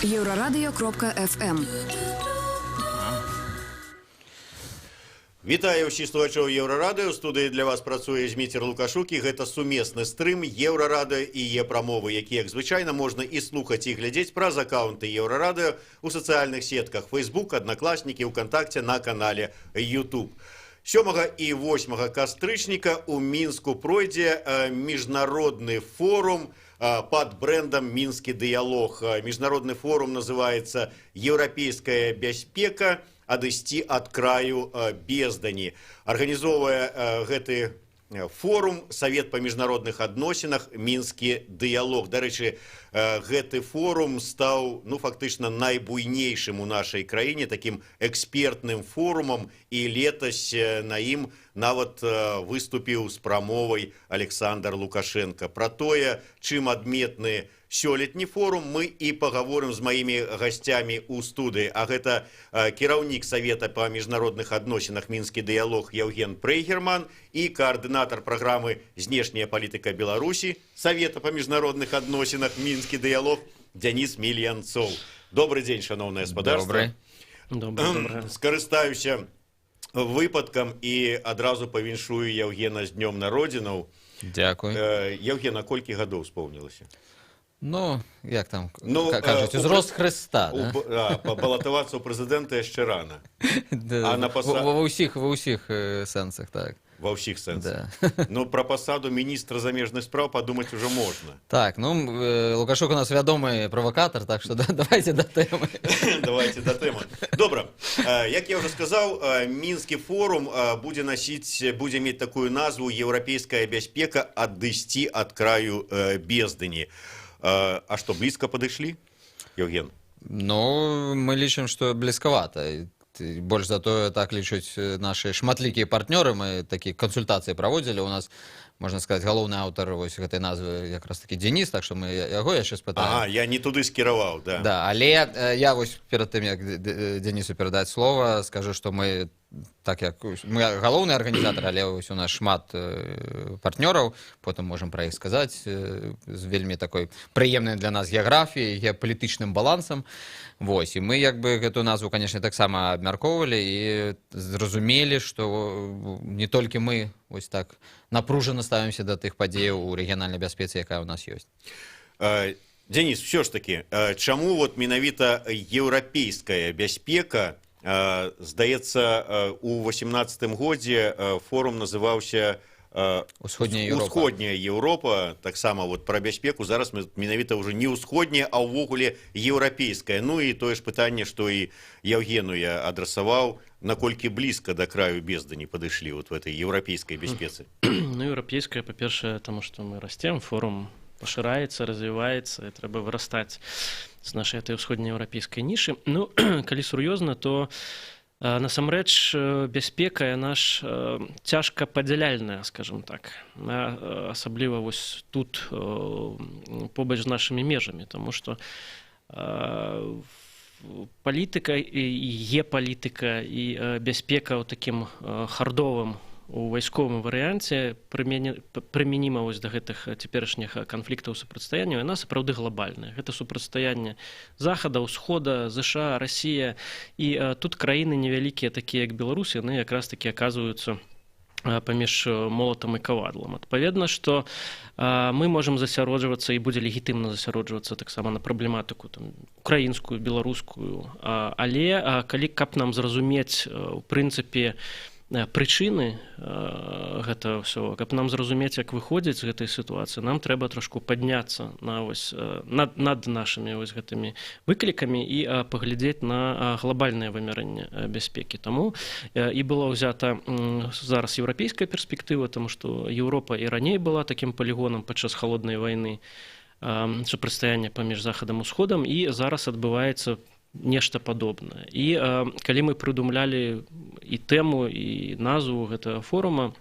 Еврорадио.FM. Вітаю ўсіх слухачоў Еўрарадыё. У студыі для вас працуе Зміцер Лукашук, і гэта сумесны стрым Еўрарадыё і Е-прамовы, які, як звычайна, можна і слухаць, і глядзець праз акаунты Еўрарадыё у сацыяльных сетках Facebook, Аднакласнікі, УКонтакце, на канале YouTube. 7 і 8 кастрычніка у Мінску пройдзе міжнародны форум под брендом «Минский диалог». Международный форум называется «Европейская бяспека. Адысці ад краю бездані». Арганізоўвае гэты форум Савет па міжнародных адносінах «Мінскі дыялог». Дарэчы, гэты форум стаў фактычна найбуйнейшым у нашай краіне, такім экспертным форумам, і летась на ім нават выступіў з прамовай Александр Лукашенко. Пра тое, чым адметны сёлетні форум, мы і пагаворым з маімі гасцямі ў студыі. А гэта кіраўнік Савета па міжнародных адносінах «Мінскі дыялог» Евген Прейгерман і каардынатар праграмы «Знешняя палітыка Беларусі» Савета па міжнародных адносінах «Мінскі дыялог» Дзяніс Мільянцоў. Добрый дзень, шановнае гаспадарства. Добрый. Скарыстаюся выпадкам і адразу павіншую Евгена з днём народзінаў. Дякую. Евгена, колькі гадоў споўнілася? Як там кажуць, узрост Хрыста, да? Балатавацца ў прэзідэнта яшчэ рана. Ва ўсіх сэнсах, так. Ва ўсіх сэнсах. Пра пасаду міністра замежных спраў падумаць ужо можна. Так, Лукашук у нас вядомы правакатар, так што давайте да тэмы. Давайте да тэмы. Добра, як я ўжо сказаў, Мінскі форум будзе мець такую назву «Еўрапейская бяспека. Адысці ад краю бездані». А што, блізка падышлі, Евген? Мы лічым, што блізкавата. Больш за тое, так лічаць нашы шматлікія партнёры. Мы такія кансультацыі праводзілі. У нас, можна сказаць, галоўны аўтар гэтай назвы якраз такі Дзеніс, так што мы яго яшчэ спытаем. Я не туды скіраваў, да. Да, але я перад тым, як Дзенісу перадаць слова, скажу, што мы, так як мы галоўны арганізатар, але у нас шмат партнёраў, потым можам пра іх сказаць, з вельмі такой прыемнай для нас геаграфіяй, геапалітычным балансам. І мы гэтую назву, канешне, таксама абмяркоўвалі і зразумелі, што не толькі мы так напружана ставімся да тых падзеяў у рэгіянальнай бяспецы, якая ў нас ёсць. Дзеніс, все ж такі, чаму менавіта еўрапейская бяспека? Здаецца, у 18-м годзе форум называўся «Усходняя Еўропа», таксама пра бяспеку. Зараз менавіта ўжо не ўсходняя, а ўвогуле еўрапейская. І тое ж пытанне, што і Евгену я адрасаваў, наколькі блізка да краю бездані падышлі в этой еўрапейскай бяспецы. Еўрапейская, па-першае, таму што мы расцем, форум пашыраецца, развіваецца, і трэба вырастаць з нашай этой усходнееўрапейскай нішы. Калі сур'ёзна, то насамрэч бяспека яна ж цяжка падзяляльная, скажем так, асабліва тут побач з нашымі межамі, таму што палітыка і геапалітыка і бяспека ў такім хардовым у вайсковым варыянце прымяніма да гэтых цяперашніх канфліктаў супрацьстаянняў, яна сапраўды глобальная. Гэта супрацьстаянне Захада, Усхода, ЗША, Расія, і тут краіны невялікія, такія як Беларусь, яны якраз такі аказваюцца паміж молатам і кавадлам. Адпаведна, што мы можам засяроджвацца і будзе легітымна засяроджвацца таксама на праблематыку украінскую, беларускую, але каб нам зразумець у прынцыпе прычыны гэта ўсё, каб нам зразумець, як выходзіць з гэтай сітуацыі, нам трэба трошку падняцца над нашымі гэтымі выклікамі і паглядзець на глобальнае вымярэнне бяспекі. Таму і была ўзята зараз еўрапейская перспектыва, таму што Еўропа і раней была такім палігонам падчас халоднай вайны, супрацьстаяння паміж Захадам і Усходам, і зараз адбываецца нешта падобнае. І калі мы прыдумлялі і тэму, і назву гэтага форума,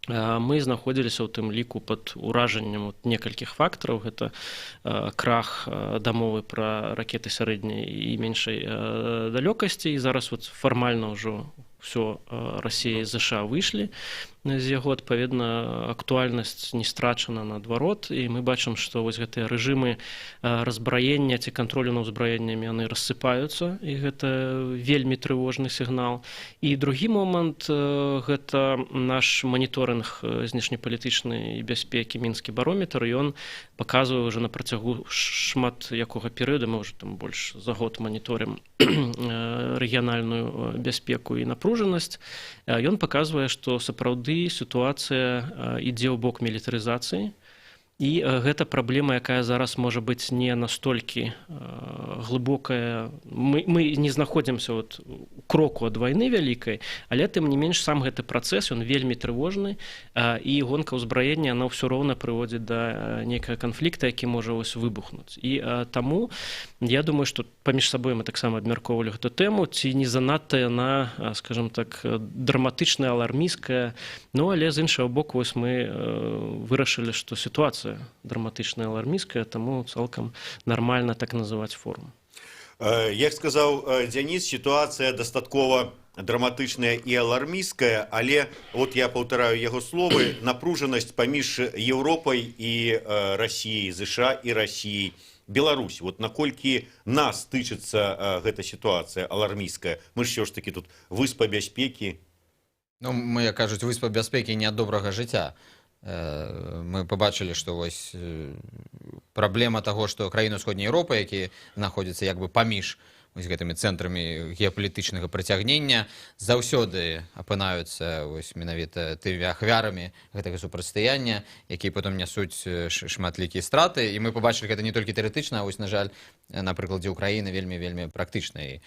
мы знаходзіліся ў тым ліку пад уражаннем некалькіх фактараў. Гэта крах дамовы пра ракеты сярэдняй і меншай далёкасці, і зараз фармальна ўжо ўсё, Расія і ЗША выйшлі з яго, адпаведна, актуальнасць не страчана наадварот, і мы бачым, што вось гэтыя рэжымы разбраення ці кантролю над узбраеннямі яны рассыпаюцца, і гэта вельмі трывожны сігнал. І другі момант гэта наш маніторынг знешнепалітычнай бяспекі мінскі барометр, ён паказвае ўжо на працягу шмат якога перыяда, мы ўжо там больш за год маніторым рэгіянальную бяспеку і напружанасць. Ён паказвае, што сапраўды сітуацыя ідзе ў бок мілітарызацыі, і гэта праблема, якая зараз можа быць не настолькі глыбокая. Мы не знаходзімся у кроку ад вайны вялікай, але тым не менш сам гэты працэс, ён вельмі трывожны, і гонка ўзбраення, она ўсё роўна прыводзіць да нейкага канфлікта, які можа вось выбухнуць. І таму я думаю, што паміж сабой мы таксама абмяркоўвалі гэту тэму, ці не занадта яна, скажем так, драматычная, алармійская. Ну, але з іншага боку, вось мы вырашылі, што сітуацыя драматычная, алармійская, таму цалкам нармальна так называць форум. Як сказаў Дзяніс, сітуацыя дастаткова драматычная і алармійская, але, от я паўтараю яго словы, напружанасць паміж Еўропай і Расіяй, ЗША і Расіяй, Беларусь. Вот наколькі нас тычыцца гэта сітуацыя алармійская? Мы ж ўсё ж такі тут выспа бяспекі. Ну, мы, як кажуць, выспа бяспекі не ад добрага жыцця. Мы побачылі, што вось праблема таго, што краіны ўсходняй Еўропы, якія знаходзяцца як бы паміж вось гэтымі цэнтрамі геапалітычнага прыцягнення, заўсёды апынаюцца вось менавіта тымі ахвярамі гэтага супрацьстаяння, якія потым нясуць шматлікія страты. І мы побачылі гэта не толькі тэарэтычна, а вось, на жаль, на прыкладзе Украіны вельмі практычна.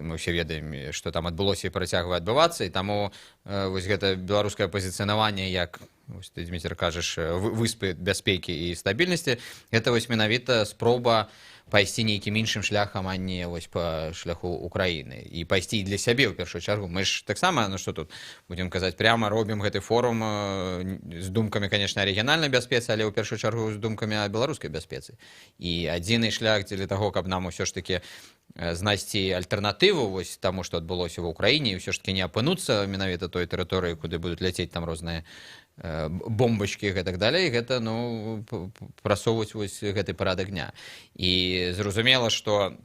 Мы ўсе ведаем, што там адбылося і працягвае адбывацца, і таму вось гэта беларускае пазіцыянаванне, як ты, Дміцер, кажаш, выспы бяспекі і стабільнасці, гэта вось менавіта спроба пайсці нейкім іншым шляхам, а не вось па шляху Украіны. І пайсці для сябе, ў першую чаргу. Мы ж таксама, ну што тут, будзем казаць, пряма робім гэты форум з думкамі, канешне, рэгіянальнай бяспецы, але ў першую чаргу з думкамі о беларускай бяспецы. І адзіны шлях для таго, каб нам усё ж такі знайсці альтэрнатыву вось таму, што адбылося ва ўкраіне, і ўсё ж такі не апынуцца менавіта той тэрыторыі, куды будуць ляцець там розныя бомбачкі і гэтак далей, гэта, ну, прасоўваць вось гэты парадак дня. І зразумела, што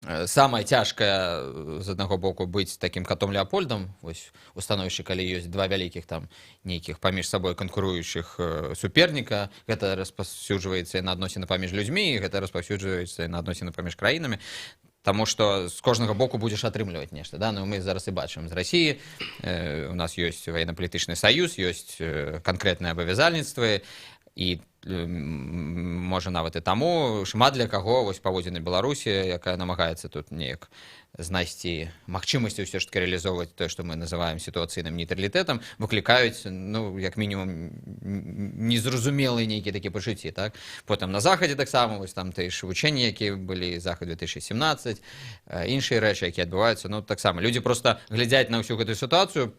самае цяжкае з аднаго боку быць такім катом Леапольдам, вось у становішчы, калі ёсць два вялікіх там нейкіх паміж сабой канкуруючых суперніка, гэта распаўсюджваецца і на адносіны паміж людзьмі, і гэта распаўсюджваецца і на адносіны паміж краінамі. Таму што з кожнага боку будзеш атрымліваць нешта. Да? Ну, мы зараз і бачым з Расіі, у нас ёсць военно-палітычны саюз, ёсць канкрэтныя абавязальніцтвы, і можа нават і таму шмат для каго вось паводзіны Беларусі, якая намагаецца тут неяк знайсці магчымасці ўсё ж таки рэалізоўваць тое, што мы называем сітуацыйным нейтралітэтам, выклікаюць, ну, як мінімум, незразумелыя нейкія такія пачуцці, так? Потым на Захадзе таксама, вось там тыя ж вучэнні, якія былі, Захад 2017, іншыя рэчы, якія адбываюцца, ну, таксама. Людзі проста глядзяць на ўсю гэтую сітуацыю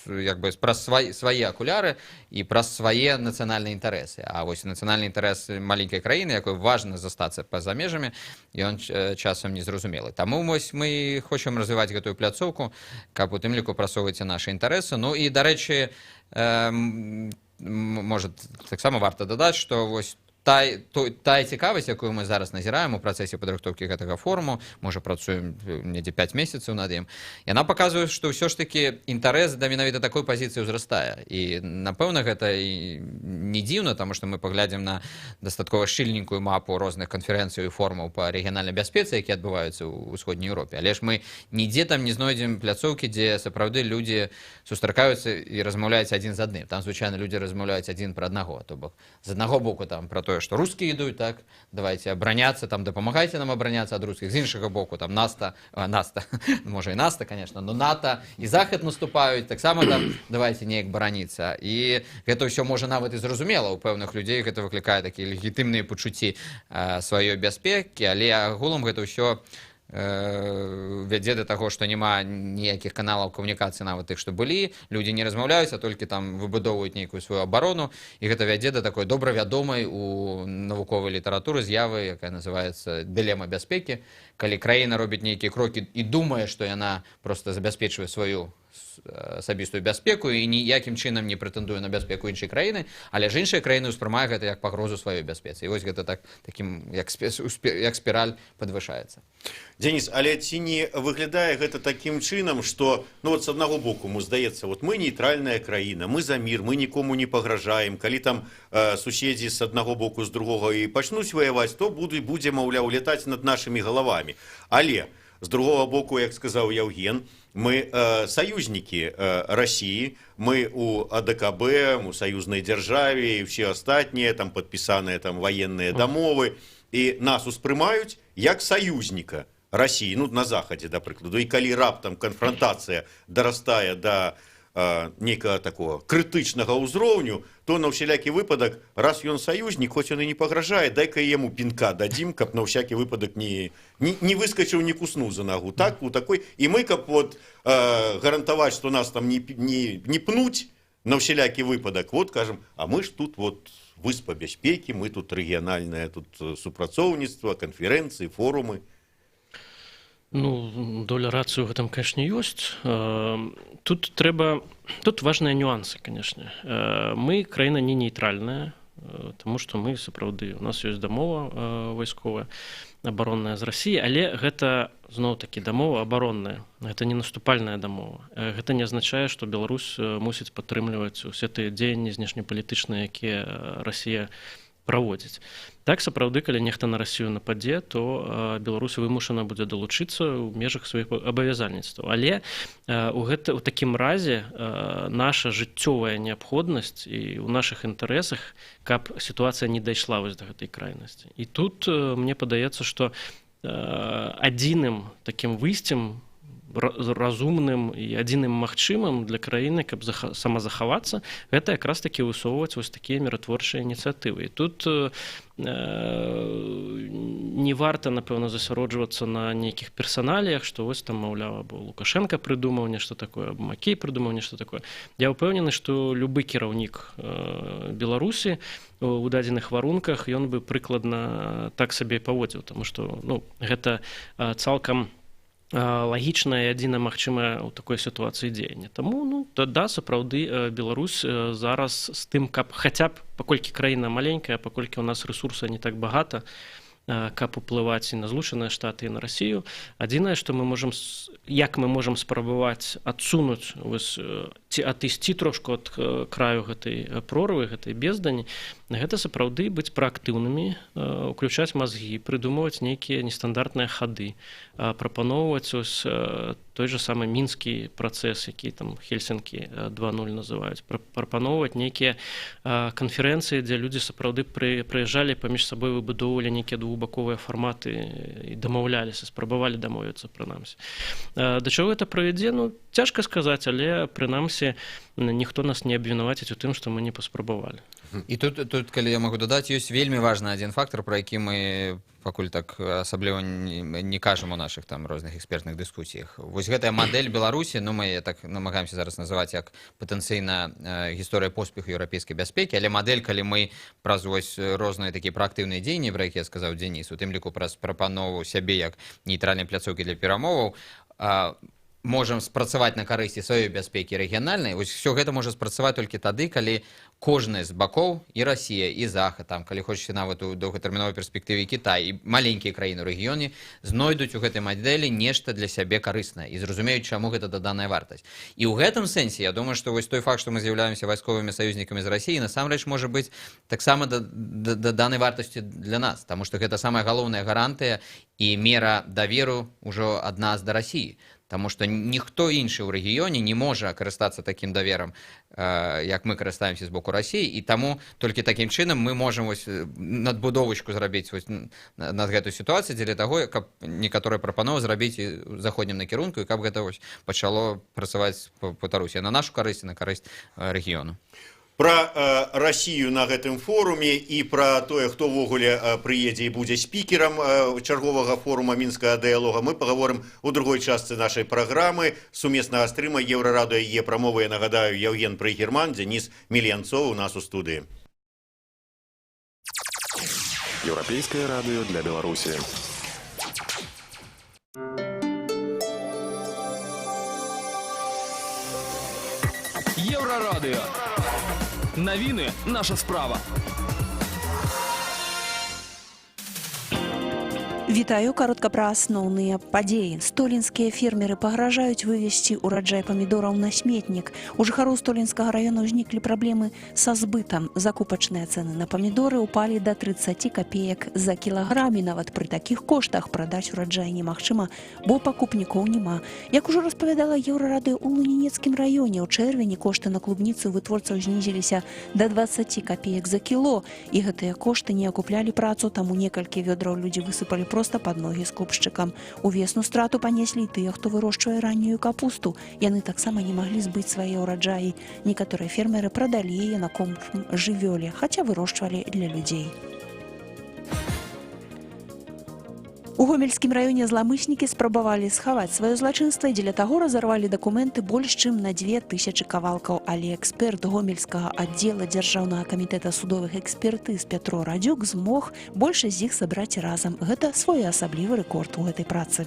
як бы праз свае акуляры і праз свае нацыянальныя інтарэсы. А вось нацыянальны інтарэс маленькай краіны, якой важна застацца па-за межамі, ён часам незразумелы. Таму вось мы хочам развіваць гэтую пляцоўку, каб у тым ліку прасоўваць нашы інтарэсы. Ну і, дарэчы, можа, таксама варта дадаць, што вось тая цікавасць, якую мы зараз назіраем у працэсе падрыхтоўкі гэтага форуму, можа, працуем недзе 5 месяцаў над ім, яна паказвае, што ўсё ж такі інтарэс да менавіта такой пазіцыі ўзрастае. І, напэўна, гэта і не дзіўна, таму што мы паглядзім на дастаткова шчыльненькую мапу розных канферэнцый і форумаў па рэгіянальнай бяспецы, якія адбываюцца ў усходняй Еўропе. Але ж мы нідзе там не знойдзем пляцоўкі, дзе сапраўды людзі сустракаюцца і размаўляюць адзін з адным. Там звычайна людзі размаўляюць адзін пра аднаго, то бок з аднаго боку там пра тое, што рускія ідуць, так, давайте абараняцца, там дапамагайце нам абараняцца ад рускіх, з іншага боку там НАТО, можа і НАТО, конечно, но НАТО і Захад наступаюць, таксама там давайте неяк бараніцца. І гэта ўсё можа нават і зразумела, у пэўных людзей гэта выклікае такія легітымныя пачуцці сваёй бяспекі, але агулам гэта ўсё вядзе да таго, што няма ніякіх каналаў камунікацыі, нават тых, што былі, людзі не размаўляюць, а толькі там выбудоўваюць нейкую сваю абарону, і гэта вядзе да такой добра вядомай у навуковай літаратуры з'явы, якая называецца дылема бяспекі, калі краіна робіць нейкія крокі і думае, што яна проста забяспечвае сваю асабістую бяспеку і ніякім чынам не прэтэндуе на бяспеку іншай краіны, але ж іншыя краіны ўспрымае гэта як пагрозу сваёй бяспецы. І вось гэта такім як спіраль падвышаецца. Денис, але ці не выглядае гэта такім чынам, што з аднаго боку мы здаецца, мы нейтральная краіна, мы за мір, мы нікому не пагражаем, калі там суседзі з аднаго боку з другога і пачнуць ваяваць, то будзе, маўляў, летаць над нашымі галавамі. Але з другого боку, як сказаў Яўген, мы саюзнікі России, мы у АДКБ, у саюзнай дзяржаве і ўсе астатнія там падпісаныя там ваенныя дамовы, і нас успрымаюць як саюзніка России, на захадзе, да прыкладу. І калі раптам канфронтацыя дарастае да нейкага такого крытычнага ўзроўню, то на ўсялякі выпадак, раз ён саюзнік, хоць ён і не пагражае, дай-ка яму пінка дадзім, каб на ўсякі выпадак не выскачыў, не куснуў за нагу. Так, у такой. І мы, каб гарантаваць, што нас там не пнуць на ўсялякі выпадак, кажам, а мы ж тут выспа бяспекі, мы тут рэгіянальнае супрацоўніцтва, канферэнцыі, форумы. Доля рацыі ў гэтым, канешне, ёсць. Тут важныя нюансы, канешне. Мы краіна не нейтральная, таму што мы сапраўды, у нас ёсць дамова вайсковая, абаронная з Расіі, але гэта, зноў-такі, дамова абаронная. Гэта не наступальная дамова. Гэта не азначае, што Беларусь мусіць падтрымліваць усе тыя дзеянні знешнепалітычныя, якія Расія праводзіць. Так, сапраўды, калі нехта на Расію нападзе, то Беларусь вымушана будзе далучыцца ў межах сваіх абавязальніцтваў. Але у такім разе наша жыццёвая неабходнасць і ў нашых інтарэсах, каб сітуацыя не дайшла вось да гэтай крайнасці. І тут мне падаецца, што адзіным такім выйсцем разумным і адзіным магчымым для краіны, каб самазахавацца, гэта якраз такі высоўваць вось такія міратворчыя ініцыятывы. І тут не варта, напэўна, засяроджвацца на нейкіх персаналіях, што вось там, маўляў, або Лукашенко прыдумаў нешта такое, або Макей прыдумаў нешта такое. Я ўпэўнены, што любы кіраўнік Беларусі у дадзеных варунках, ён бы прыкладна так сабе паводзіў, таму што гэта цалкам лагічна і адзіна магчымая ў такой сітуацыі дзеяння. Таму, да, сапраўды, Беларусь зараз з тым, каб хаця б, паколькі краіна маленькая, паколькі ў нас рэсурса не так багата, каб уплываць і на Злучаныя Штаты, і на Расію, адзінае, што мы можам спрабаваць адсунуць, ці атысці трошку ад краю гэтай прорвы, гэтай бездані, гэта сапраўды быць праактыўнымі, уключаць мазгі, прыдумваць нейкія нестандартныя хады, прапаноўваць той же самы мінскі працэс, які там Хельсінкі 2.0 называюць, прапаноўваць нейкія канферэнцыі, дзе людзі сапраўды прыязджалі, паміж сабой выбудоўвалі нейкія двухбаковыя фарматы і дамаўляліся, спрабавалі дамовіцца, прынамсі. Да чаго гэта прывядзе? Цяжка сказаць, але прынамсі ніхто нас не абвінаваціць у тым, што мы не паспрабавалі. І тут, калі я магу дадаць, ёсць вельмі важны адзін фактар, пра які мы пакуль так асабліва не кажам у нашых там розных экспертных дыскусіях. Вось гэтая мадэль Беларусі, мы так намагаемся зараз называць як патэнцыйна гісторыя поспеху еўрапейскай бяспекі, але мадэль, калі мы праз вось розныя такія праактыўныя дзеянні, пра якія сказаў Дзеніс, у тым ліку праз прапанову сябе як нейтральнай пляцоўкі для перамоваў, можам спрацаваць на карысці сваёй бяспекі рэгіянальнай. Вось все гэта можа спрацаваць толькі тады, калі кожны з бакоў, і Расія, і Захад, там, калі хочаце нават у доўгатэрміновай перспектыве Кітай, і маленькія краіны ў рэгіёне знойдуць у гэтай мадэлі нешта для сябе карыснае і зразумеюць, чаму гэта даданая вартасць. І ў гэтым сэнсе, я думаю, што вось той факт, што мы з'яўляемся вайсковымі саюзнікамі з Расіі, насамрэч можа быць таксама даданай вартасці для нас, таму што гэта самая галоўная гарантыя і мера даверу ўжо ад нас да Расіі. Таму што ніхто іншы ў рэгіёне не можа карыстацца такім даверам, як мы карыстаемся з боку Расіі, і таму толькі такім чынам мы можам надбудовачку зрабіць над гэтай сітуацыяй дзеля таго, каб некаторыя прапановы зрабіць у заходнім накірунку, і каб гэта пачало працаваць па Тарусе на нашу карысць, на карысць рэгіёну. Пра Расію на гэтым форуме і пра тое, хто ўвогуле прыедзе і будзе спікерам чарговага форума мінскага дыялога, мы пагаворым у другой частцы нашай праграмы сумеснага стрыма Еўрарадыё і Е-прамовы. Я нагадаю, Яўген Прыгерман, Дзеніс Мільянцоў у нас у студыі. Еўрапейскае радыё для Беларусі. Еўрарадыё. Навіны наша справа. Вітаю, каротка пра асноўныя падзеі. Столінскія фермеры пагражаюць вывезці ўраджай памідораў на сметнік. У жыхароў Столінскага района ўзніклі праблемы са збытам. Закупачныя цэны на памідоры ўпалі да 30 копеек за кілаграм, і нават пры такіх коштах прадаць ураджай немагчыма, бо пакупнікоў няма. Як ужо распавядала Еўрарадыё, у Лунінецкім раёне ў чэрвені кошты на клубніцу вытворцаў знізіліся да 20 копеек за кіло, і гэтыя кошты не акуплялі працу, таму некалькі вёдраў людзі высыпалі проста пад ногі скупшчыкам. Увесну страту панеслі і тыя, хто вырошчвае раннюю капусту. Яны таксама не маглі збыць свае ўраджаі. Некаторыя фермеры прадалі яе на корм жывёле, хаця вырошчвалі для людзей. У Гомельскім раёне зламыснікі спрабавалі схаваць сваё злачынства і дзеля таго разарвалі дакументы больш чым на 2000 кавалкаў, але эксперт Гомельскага аддзела Дзяржаўнага камітэта судовых экспертыз Пятро Радзюк змог большасць з іх сабраць разам. Гэта своеасаблівы рэкорд у гэтай працы.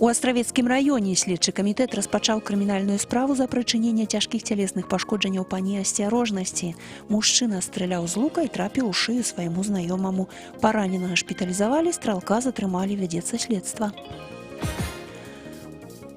У Астравецкім раёне следчы камітэт распачаў крымінальную справу за прычыненне цяжкіх цялесных пашкоджанняў па неасцярожнасці. Мужчына страляў з лука і трапіў у шыю свайму знаёмаму. Параненага шпіталізавалі, стралка затрымалі, вядзецца следства.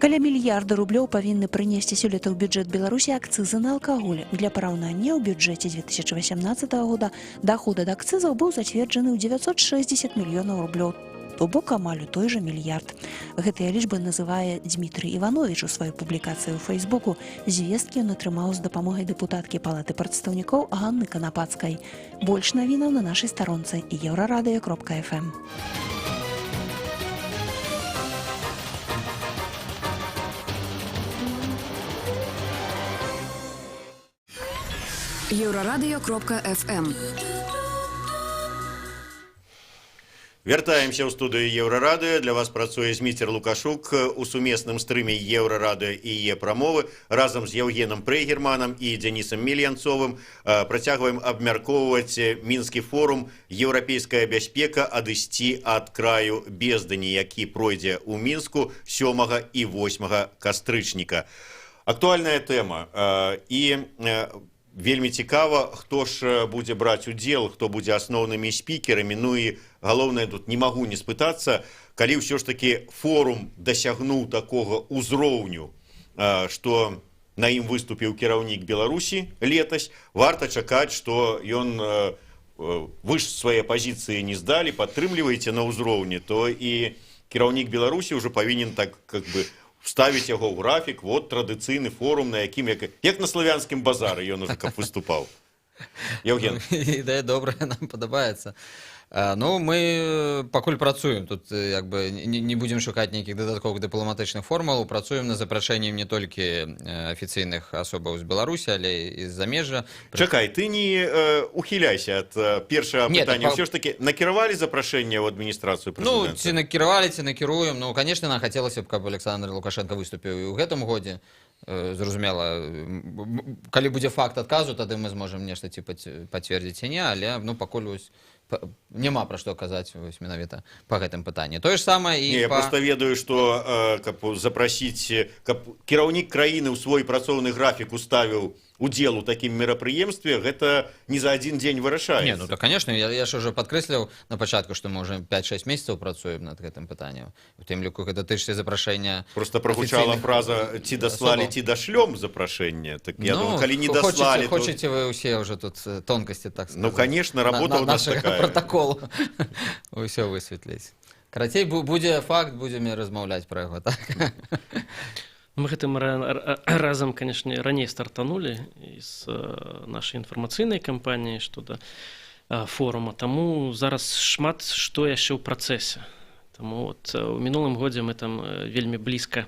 Каля мільярда рублёў павінны прынесці сёлета ў бюджэт Беларусі акцызы на алкаголь. Для параўнання, ў бюджэце 2018 года даход ад акцызаў быў зацверджаны ў 960 мільёнаў рублёў. То бок амаль у той жа мільярд. Гэтыя лічбы называе Дмітрый Іванович у сваёй публікацыі ў Фейсбуку. Звесткі ён атрымаў з дапамогай дэпутаткі Палаты прадстаўнікоў Ганны Канапацкай. Больш навінаў на нашай старонцы еўрарадыё.фм. Еўрарадыё.фм. Вяртаемся ў студыю Еўрарадыё. Для вас працуе Зміцер Лукашук у сумесным стрыме Еўрарадыё і Е-прамовы. Разам з Яўгенам Прейгерманам і Дзянісам Мільянцовым працягваем абмяркоўваць мінскі форум «Еўрапейская бяспека. Адысці ад краю бездані», які пройдзе ў Мінску 7 і 8 кастрычніка. Актуальная тэма. І вельмі цікава, хто ж будзе браць удзел, хто будзе асноўнымі спікерамі. Ну і галоўнае, тут не магу не спытацца, калі ўсё ж такі форум дасягнуў такога ўзроўню, што на ім выступіў кіраўнік Беларусі летась, варта чакаць, што ён вы ж свае пазіцыі не здалі, падтрымліваеце на ўзроўні, то і кіраўнік Беларусі ўжо павінен так как бы вставіць яго ў графік, вот традыцыйны форум, на якім, як на славянскім базары ён уже каб выступаў. Яўген. Ідэя добрая, нам падабаецца. Ну, мы пакуль працуем тут, як бы не будзем шукаць нейкіх дадатковых дыпламатычных формулаў, працуем на запрашэнні не толькі афіцыйных асобаў з Беларусі, але і з замежжа. Чакай, ты не ухіляйся ад першага пытання. Ўсё ж такі накіравалі запрашэнне ў адміністрацыю прэзідэнта? Ну, ці накіравалі, ці накіруем. Ну, конечно, нам хацелася б, каб Александр Лукашенко выступіў і ў гэтым годзе. Зразумела, калі будзе факт адказу, тады мы зможам нешта ці пацвердзіць ці не, але ну, пакуль няма пра што казаць менавіта па гэтым пытанні. Тое ж самае і я проста ведаю, што каб запрасіць, каб кіраўнік краіны ў свой працоўны графік уставіў удзел у такім мерапрыемстве, гэта не за адзін дзень вырашаецца. Не, ну то, конечно, я ж уже падкрэсліў на пачатку, што мы ўжо 5-6 месяцаў працуем над гэтым пытаннем. У тым ліку гэта тычыцца запрашэння. Просто прагучала фраза ці даслалі, ці дашлём запрашэнне. Так я думаю, калі не даслалі, хочаце вы ўсе ўжо тут тонкасці, так сказаць. Ну, конечно, работа ў нас такая. Протокол ўсё высветліць. Карацей, будзе факт, будзем размаўляць пра яго, так? Мы гэтым разам, конечно, раней стартанулі з нашай інфармацыйнай кампаніі што да форума, таму зараз шмат што яшчэ ў працэсе. Таму вот у мінулым годзе мы там вельмі блізка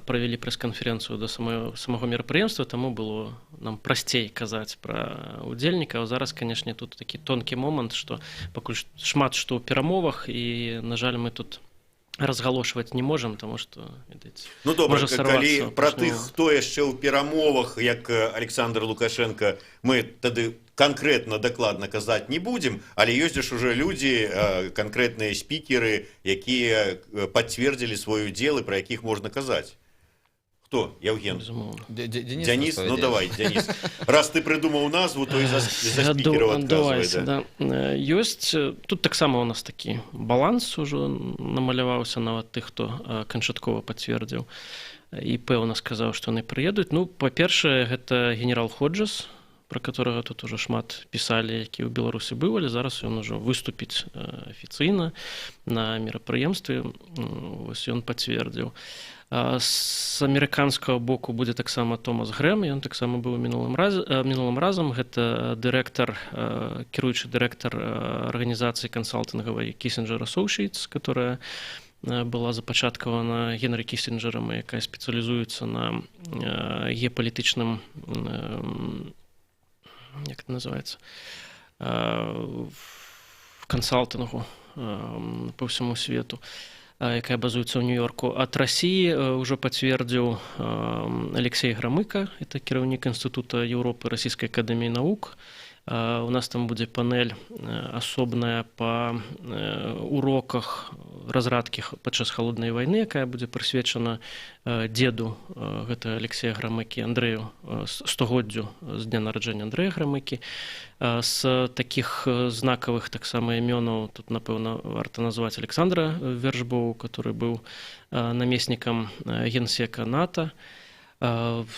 правялі прэс-канферэнцыю да самого мерапрыемства, таму было нам прасцей казаць пра удзельнікаў. Зараз, канешне, тут такі тонкі момант, што пакуль шмат што ў перамовах, і, на жаль, мы тут разгалошваць не можам, таму што, відаць, ну, добра, калі пра тых, хто яшчэ ў перамовах, як Александр Лукашенко, мы тады канкрэтна дакладна казаць не будзем, але ёсць ж уже людзі, канкрэтныя спікеры, якія пацвердзілі свой удзел і пра якіх можна казаць. Хто? Евген? Безумоўна. Денис, Денис? Ну давай, Денис. Раз ты придумал назву, то и за спикера отказывай. Да. Ёсць, тут таксама у нас такі баланс ужо намаляваўся нават тых, хто канчаткова пацвердзіў і пэўна сказаў, што яны прыедуць. Ну, па-першае, гэта генерал Ходжес, про которого тут уже шмат писали, які ў Беларусі быў, але зараз ён ужо выступіць афіцыйна на мерапрыемстве. Вось ён пацвердзіў. З амерыканскага боку будзе таксама Томас Грэм, ён таксама быў мінулым разам. Гэта кіруючы дырэктар арганізацыі кансалтынгавай Kissinger Associates, которая была запачаткавана Генрі Кіссінджерам, якая спецыялізуецца на геапалітычным, як это называется, кансалтынгу по всему свету, якая базуецца ў Нью-Йорку. Ад Расіі ўжо пацвердзіў Алексей Грамыка, это кіраўнік Інстытута Еўропы Расійскай акадэміі навук. У нас там будзе панель асобная па уроках разрадкі падчас халоднай вайны, якая будзе прысвечана деду гэта Алексея Грамыкі, Андрэю, стагоддзю з дня нараджэння Андрэя Грамыкі. З такіх знакавых таксама імёнаў тут, напэўна, варта назваць Александра Вершбоу, который быў намеснікам генсека НАТО.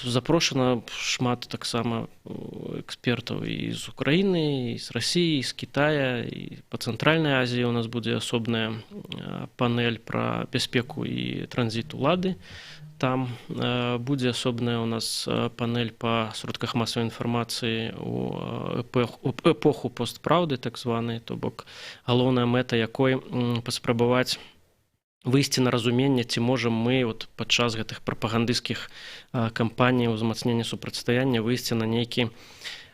Запрошана шмат таксама экспертаў і з Украіны, і з Расіі, і з Кітая, і па Цэнтральнай Азіі у нас будзе асобная панель пра бяспеку і транзіт улады. Там будзе асобная у нас панель па сродках масавай інфармацыі у эпоху постпраўды, так званай, то бок галоўная мэта якой паспрабаваць выйсці на разуменне, ці можам мы падчас гэтых прапагандысцкіх кампаній узмацнення супрацьстаяння выйсці на нейкі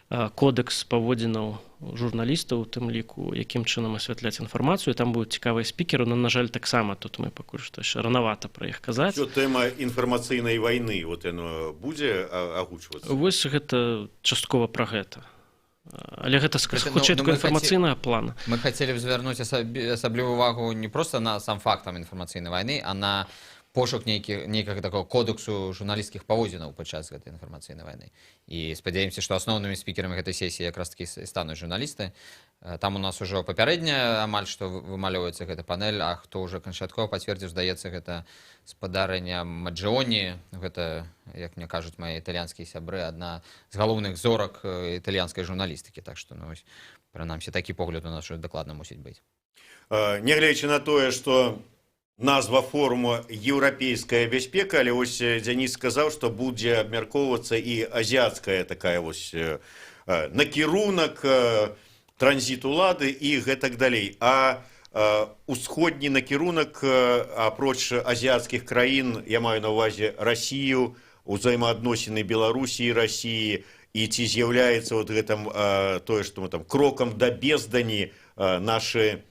кодекс паводзінаў журналістаў, у тым ліку, якім чынам асвятляць інфармацыю. Там будуць цікавыя спікеры, но, на жаль, таксама тут мы пакуль што яшчэ ранавата пра іх казаць. Що тэма інфармацыйнай вайны яно будзе агучвацца? Вось гэта часткова пра гэта. Але гэта хутчэй такая інфармацыйная плана. Мы хацелі б звярнуць асаблівую увагу не проста на сам факт інфармацыйнай вайны, а на пошук нейкага такого кодексу журналісцкіх паводзінаў падчас гэтай інфармацыйнай вайны. І спадзяемся, што асноўнымі спікерамі гэтай сесіі якраз такі стануць журналісты. Там у нас ужо папярэдня амаль што вымалёўваецца гэта панель, а хто ўжо канчаткова пацвердзіў, здаецца, гэта спадарня Маджоні. Гэта, як мне кажуць мои італьянскія сябры, адна з галоўных зорак італьянскай журналістыкі. Так што, ну, прынамсі, такі погляд у нас уже дакладна мусіць быць. Нягледзячы на тое, што назва форуму «Еўрапейская бяспека», але вось Денис сказаў, што будзе абмяркоўвацца і азіяцкая такая вось накірунак, транзіт улады і гэтак далей. А усходні накірунак, апроч азіяцкіх краін, я маю на ўвазе Расію, узаемаадносіны Беларусі і Расіі, і ці з'яўляецца вот гэтым тое, што мы там крокам да бездані нашы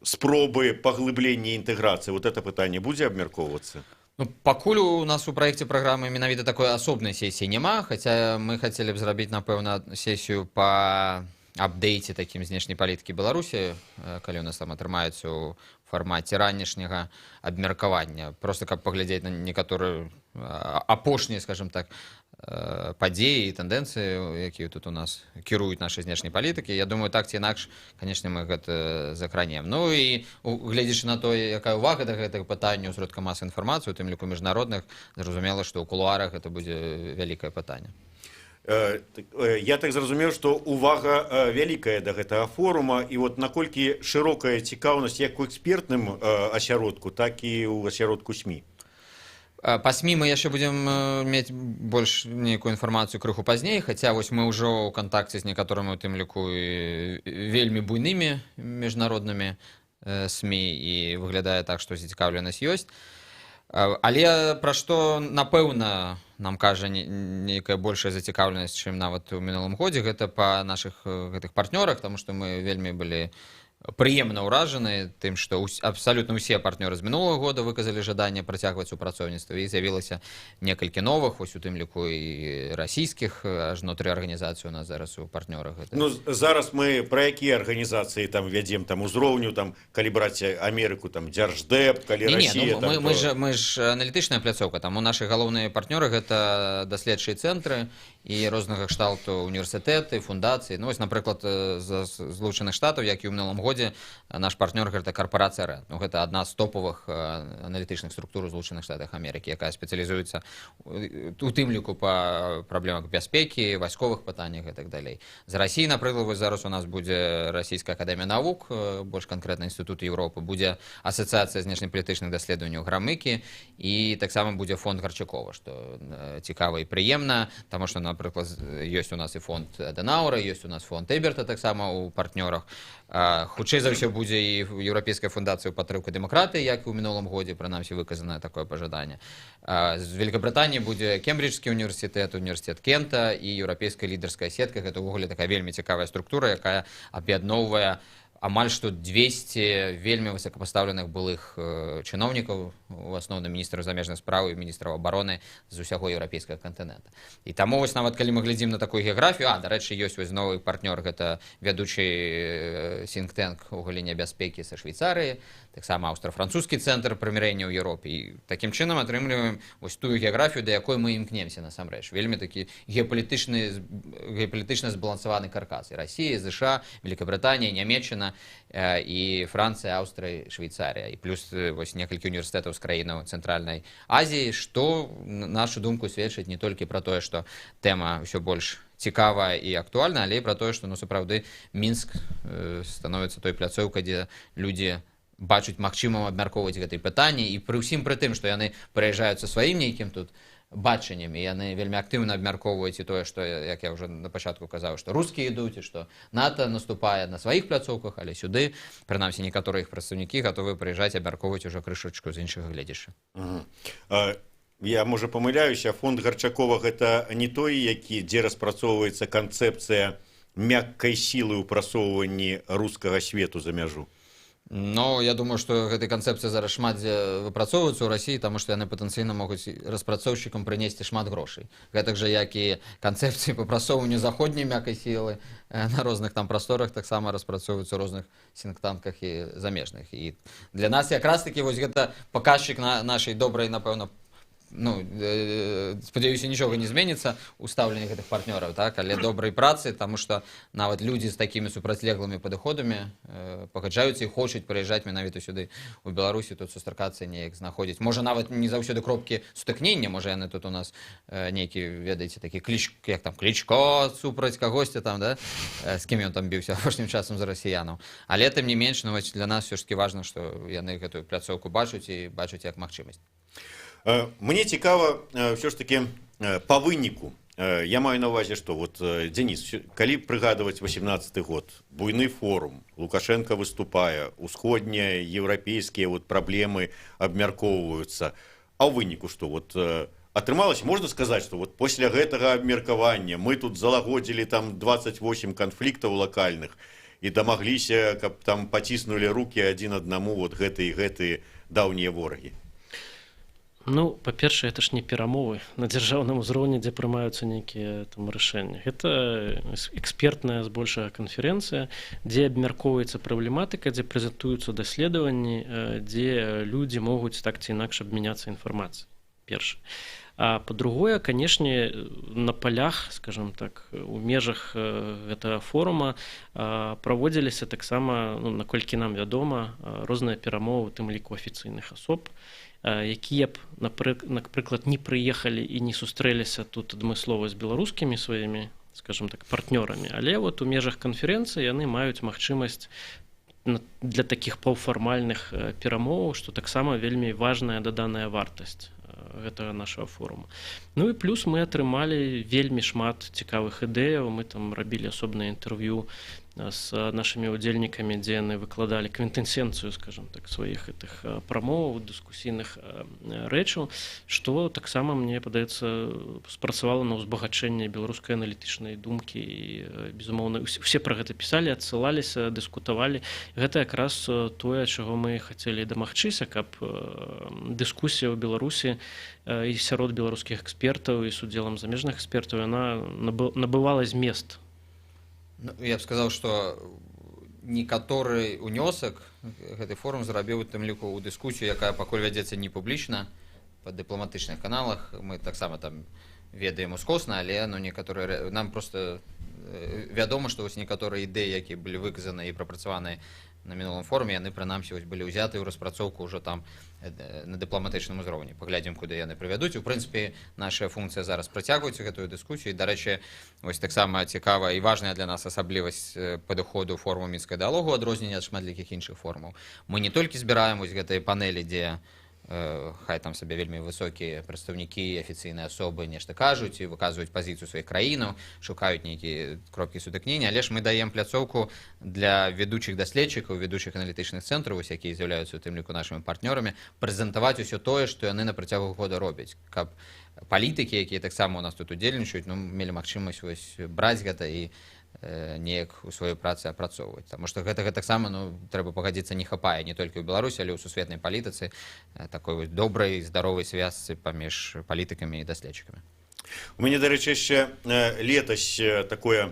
спробы паглыблення інтэграцыі. Вот это пытанне будзе абмяркоўвацца? Ну, пакуль у нас у праекце праграмы менавіта такой асобнай сесіі няма, хаця мы хацелі б зрабіць, напэўна, сесію па апдейце такім знешняй палітыкі Беларусі, калі у нас там атрымаецца ў фармаце ранішняга абмеркавання, просто каб паглядзець на некаторыя апошнія, скажем так, падзеі і тэндэнцыі, якія тут у нас кіруюць нашай знешняй палітыкі. Я думаю, так ці інакш, канешне, мы гэта закранем. Ну і гледзячы на то, якая ўвага да гэтага пытання ў сродках масавай інфармацыі, у тым ліку міжнародных, зразумела, што ў кулуарах гэта будзе вялікае пытанне. Я так зразумеў, што увага вялікая да гэтага форума, і вот наколькі шырокая цікаўнасць як у экспертным асяродку, так і ў асяродку СМІ. Па СМІ мы яшчэ будзем мець больш нейкую інфармацыю крыху пазней, хаця вось мы ўжо ў кантакце з некаторымі, у тым ліку, вельмі буйнымі міжнароднымі СМІ, і выглядае так, што зацікаўленасць ёсць. Але пра што, напэўна, нам кажа нейкая большая зацікаўленасць, чым нават у мінулым годзе, гэта па нашых гэтых партнёрах, таму што мы вельмі былі прыемна ўражаны тым, што абсалютна ўсе партнёры з мінулага года выказалі жаданне працягваць супрацоўніцтва, і з'явілася некалькі новых, вось у тым ліку і расійскіх, ажно 3 арганізацыі у нас зараз у партнёрах. Ну, зараз мы пра якія арганізацыі там вядзем там узроўню, там калі браць Амерыку, там Дзярждэп, калі Расія, ну, мы ж аналітычная пляцоўка, там у нашы галоўныя партнёры гэта даследчыя цэнтры і рознага кшталту універсітэты, фундацыі. Ну, вось, напрыклад, з Злучаных Штатаў, як і ў мінулым годзе, наш партнёр гэта карпорацыя РЭД. Ну, гэта адна з топавых аналітычных структур у Злучаных Штатах Амерыкі, якая спецыялізуецца у тым ліку па праблемах бяспекі, вайсковых пытаннях і так далей. З Расіі, напрыклад, вось зараз у нас будзе Расійская акадэмія навук, больш канкрэтна Інстытут Еўропы, будзе асацыяцыя знешнепалітычных даследаванняў Грамыкі, і таксама будзе фонд Гарчакова, што цікава і прыемна, таму што, напрыклад, ёсць у нас і фонд Адэнаура, ёсць у нас фонд Эберта таксама у партнёрах. Хутчэй за ўсё будзе і Еўрапейская фундацыя ў падтрымку дэмакратыі, як і ў мінулым годзе, прынамсі выказанае такое пажаданне. З Великабрытаніі будзе Кембриджскі універсітэт, універсітэт Кента і Еўрапейская лідарская сетка. Гэта ўвогуле такая вельмі цікавая структура, якая аб'ядноўвае амаль што 200 вельмі высокапастаўленых былых чыноўнікаў, у асноўным міністраў замежных спраў і міністраў абароны з усяго еўрапейскага кантынента. І таму вось нават калі мы глядзім на такую геаграфію, дарэчы, ёсць вось новы партнёр, гэта вядучы think-tank у галіне бяспекі са Швейцарыі, таксама аўстра-французскі цэнтр прымірэння ў Еўропе. І такім чынам атрымліваем вось тую геаграфію, да якой мы імкнемся насамрэч. Вельмі такі геапалітычна збалансаваны каркас. І Расія, ЗША, Великабрытанія, Нямецчына, і Францыя, Аўстрыя, Швейцарія. І плюс вось некалькі універсітэтаў з краінаў Цэнтральнай Азіі, што, нашу думку, сведчыць не толькі пра тое, што тэма ўсё больш цікавая і актуальна, але і пра тое, што, ну, сапраўды, Мінск становіцца той пляцоўкай, дзе людзі бачуць магчымым абмяркоўваць гэтыя пытанні, і пры ўсім пры тым, што яны прыязджаюць са сваім нейкім тут бачаннем, і яны вельмі актыўна абмяркоўваюць і тое, што, як я ўжо на пачатку казаў, што рускія ідуць, і што НАТО наступае на сваіх пляцоўках, але сюды, прынамсі, некаторыя іх прадстаўнікі гатовы прыязджаць абмяркоўваць ужо крышачку з іншага гледзяшча. Я, можа, памыляюся, фонд Гарчакова гэта не той, дзе распрацоўваецца канцэпцыя мяккай сілы ў прасоўванні рускага свету за мяжу? Ну, я думаю, што гэтай канцэпцыі зараз шмат дзе выпрацоўваюцца ў Расіі, таму што яны патэнцыйна могуць распрацоўшчыкам прынесці шмат грошай. Гэтак жа, як і канцэпцыі па прасоўванню заходняй мяккай сілы на розных там прасторах таксама распрацоўваюцца ў розных сінктанках і замежных. І для нас якраз такі вось гэта паказчык нашай добрай, напэўна, ну, спадзяюся, нічога не зменіцца ў стаўленні гэтых партнёраў, так, але добрай працы, таму што нават людзі з такімі супрацьлеглымі падыходамі пагаджаюцца і хочуць прыязджаць менавіта сюды у Беларусі, тут сустракацца неяк знаходзіць. Можа, нават не заўсёды кропкі сутыкнення, можа, яны тут у нас нейкі, ведаеце, такі як там Клічко супраць кагосьці там, да, з кім ён там біўся апошнім часам за расіянаў. Але тым не менш, ну, для нас ўсё ж такі важна, што яны гэтую пляцоўку бачаць і бачаць як магчымасць. Мне цікава ўсё ж такі па выніку. Я маю на ўвазе, што вот, Дзеніс, калі прыгадваць 18-й год, буйны форум, Лукашенко выступае, усходнія еўрапейскія вот праблемы абмяркоўваюцца. А ў выніку што? Вот, атрымалася, можна сказаць, што вот пасля гэтага абмеркавання мы тут залагодзілі там 28 канфліктаў лакальных і дамагліся, каб там паціснулі рукі адзін аднаму вот гэтыя даўнія ворагі. Ну, па-першае, это ж не перамовы на дзяржаўным узроўні, дзе прымаюцца нейкія там рашэнні. Гэта экспертная збольшага канферэнцыя, дзе абмяркоўваецца праблематыка, дзе прэзентуюцца даследаванні, дзе людзі могуць так ці інакш абмяняцца інфармацыяй. Першае. А па-другое, канешне, на палях, скажем так, у межах гэтага форума праводзіліся таксама, ну, наколькі нам вядома, розныя перамовы, у тым ліку афіцыйных асоб, якія б, напрыклад, не прыехалі і не сустрэліся тут адмыслова з беларускімі сваімі, скажем так, партнёрамі, але вот у межах канферэнцыі яны маюць магчымасць для такіх паўфармальных перамоваў, што таксама вельмі важная даданая вартасць гэтага нашага форуму. Ну і плюс мы атрымалі вельмі шмат цікавых ідэяў, мы там рабілі асобнае інтэрв'ю с нашими удзельнікамі, дзе яны выкладалі квінтэсенцыю, скажем так, сваіх гэтых прамоў, дыскусійных рэчаў, што таксама, мне падаецца, спрацавала на ўзбагачэнне беларускай аналітычнай думкі. І, безумоўна, усе пра гэта пісалі, адсылаліся, дыскутавалі. Гэта якраз тое, чаго мы хацелі дамагчыся, каб дыскусія ў Беларусі і сярод беларускіх экспертаў і з удзелам замежных экспертаў, яна набывала змест. Ну, я б сказаў, што некаторы унёсак гэты форум зрабіў у тым ліку ў дыскусію, якая пакуль вядзецца не публічна, па дыпламатычных каналах. Мы таксама там ведаем ускосна, але некаторыя нам проста вядома, што вось некаторыя ідэі, якія былі выказаны і прапрацаваныя на мінулым форуме, яны прынамсі былі ўзяты ў распрацоўку ўжо там на дыпламатычным узроўні. Паглядзім, куды яны прывядуць. У прынцыпе, наша функцыя зараз працягваць гэтую дыскусію. Дарэчы, вось таксама цікава і важная для нас асаблівасць падыходу форуму мінскага дыялогу, адрозненне ад шматлікіх іншых форумаў. Мы не толькі збіраем вось гэтыя панелі, дзе хай там сабе вельмі высокія прадстаўнікі, афіцыйныя асобы нешта кажуць і выказваюць пазіцыю сваіх краінаў, шукаюць нейкія кропкі сутыкнення, але ж мы даем пляцоўку для ведучых даследчыкаў, ведучых аналітычных цэнтраў, якія з'яўляюцца у тым ліку нашымі партнёрамі, прэзентаваць усё тое, што яны на працягу года робяць, каб палітыкі, якія таксама у нас тут удзельнічаюць, мелі магчымасць браць гэта і неяк у сваёй працы апрацоўваць. Таму што гэтага таксама, трэба пагадзіцца, не хапае не толькі ў Беларусі, але ў сусветнай палітыцы такой добрай, здаровай звязцы паміж палітыкамі і даследчыкамі. У мяне, дарэчы, яшчэ летась такое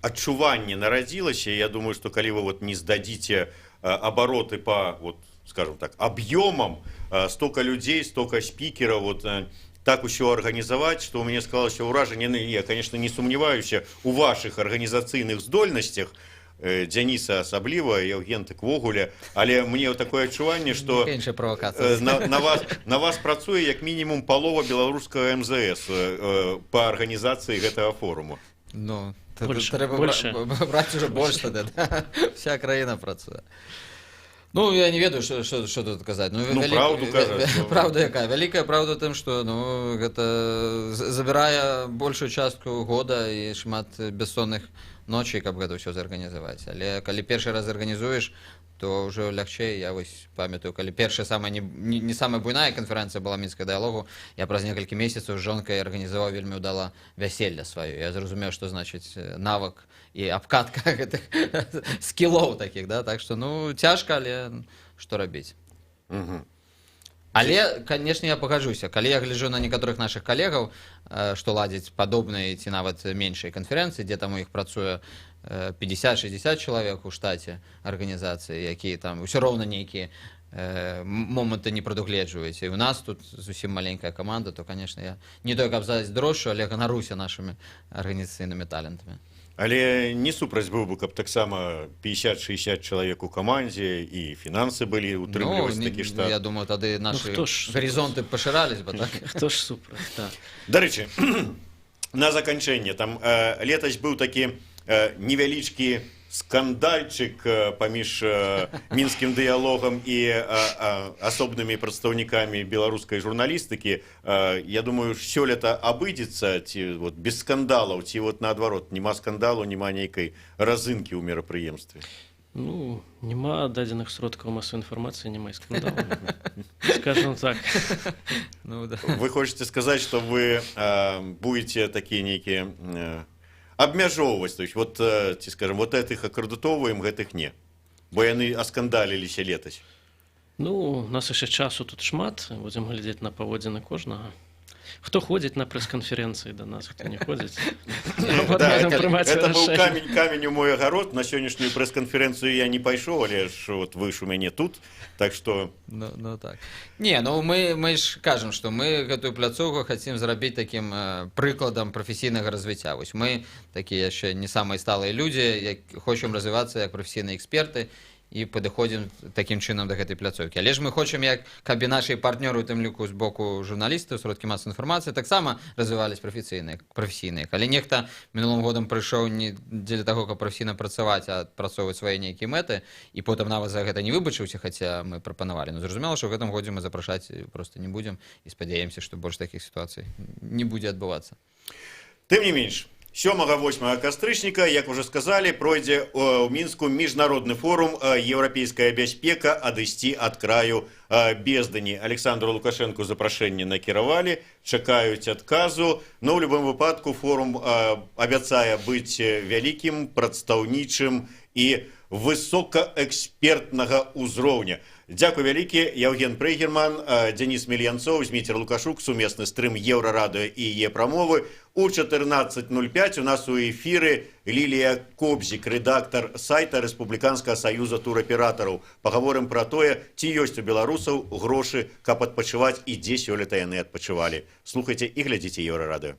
адчуванне нарадзілася. Я думаю, што калі вы не здадзіце абароты па, скажем так, аб'ёмам, стока людзей, стока спікераў, так усё арганізаваць, што ў мяне склалася ўражанне, я, конечно, не сумняваюся у вашых арганізацыйных здольнасцях, Дзяніса асабліва, Евген так вогуле, але мне такое адчуванне, што на вас працуе як мінімум палова беларускага МЗС па арганізацыі гэтага форуму. Ну, трэба браць ужо больш тады, вся краіна працуе. Ну, я не ведаю, што тут казаць. Праўду казаць. Праўда якая? Вялікая праўда ў тым, што гэта забірае большую частку года і шмат бессонных ночей, каб гэта ўсё зарганізаваць. Але калі першы раз арганізуеш, то ўжо лягчэй. Я вось памятаю, калі першая не самая буйная канферэнцыя была мінскага дыялогу, я праз некалькі месяцаў з жонкай арганізаваў вельмі ўдала вяселле сваё. Я зразумеў, што значыць навык і абкатка гэтых скілоў такіх, да? Так што, цяжка, але што рабіць. Але, канешне, я пагаджуся. Калі я гляджу на некаторых нашых калегаў, што ладзяць падобныя ці нават меншыя канферэнцыі, дзе там у іх працуе 50-60 чалавек у штаце арганізацыі, якія там усё роўна нейкія моманты не прадугледжваюць. І у нас тут зусім маленькая каманда, то, канешне, я не той, каб зайздрошчу, але ганаруся нашымі арганізацыйнымі талентамі. Але не супраць быў бы, каб таксама 50-60 чалавек у камандзе і фінансы былі, утрымліваць такі штат. Я думаю, тады нашы гарызонты пашырались бы, так? Хто ж супраць, так. Дарэчы, на заканчэнне, там летась быў такі невялічкі скандальчык паміж мінскім дыялогам і асобнымі прадстаўнікамі беларускай журналістыкі. Я думаю, сёлета абыдзецца, ці без скандалаў, ці наадварот, няма скандалу, няма нейкай разынкі ў мерапрыемстве. Няма дадзеных сродкаў масавай інфармацыі, няма і скандалу. Скажем так. Вы хочаце сказаць, што вы будете такія нейкія абмяжоўваць, то есть ці скажем, гэтых акрэдытоўваем, гэтых не, бо яны аскандаліліся летась. У нас яшчэ часу тут шмат, будзем глядзець на паводзіны кожнага. Хто ходзіць на прэс-канферэнцыі да нас, хто не ходзіць. Гэта быў камень у мой агарод. На сённяшнюю прэс-канферэнцыю я не пайшоў, але ж вы ж у мяне тут, так што... так. Не, мы ж кажам, што мы гэтую пляцоўку хацім зрабіць такім прыкладам прафесійнага развіцця. Вось мы такія яшчэ не самыя сталыя людзі, хочам развівацца як прафесійныя эксперты, і падыходзім такім чынам да гэтай пляцоўкі. Але ж мы хочам, каб і нашы партнёры, у тым ліку з боку журналістаў, сродкі масавай інфармацыі, таксама развівались прафесійныя. Калі нехта мінулым годам прыйшоў не дзеля таго, каб прафесійна працаваць, а адпрацоўваць свае нейкія мэты, і потым нават за гэта не выбачыўся, хаця мы прапанавалі. Зразумела, што ў гэтым годзе мы запрашаць проста не будзем і спадзяемся, што больш такіх сітуацый не будзе адбывацца. Тым не менш, 7-8 кастрычніка, як уже сказали, пройдзе ў Мінску міжнародны форум «Еўрапейская бяспека. Адысці ад краю бездані». Александру Лукашенку запрашэнне накіравалі, чакаюць адказу. Но ў любым выпадку форум абяцае быць вялікім, прадстаўнічым і высокаэкспертнага ўзроўня. Дзякуй вялікі, Яўген Прыгерман, Дзеніс Мельянцоў, Зміцер Лукашук, сумесны стрым Еўрарадыё і Е-прамовы. У 14:05 у нас у эфіры Лілія Кобзік, рэдактар сайта Рэспубліканскага саюза тураператараў. Пагаворым пра тое, ці ёсць у беларусаў грошы, каб адпачываць і дзе сёлета яны адпачывалі. Слухайце і глядзіце Еўрарадыё.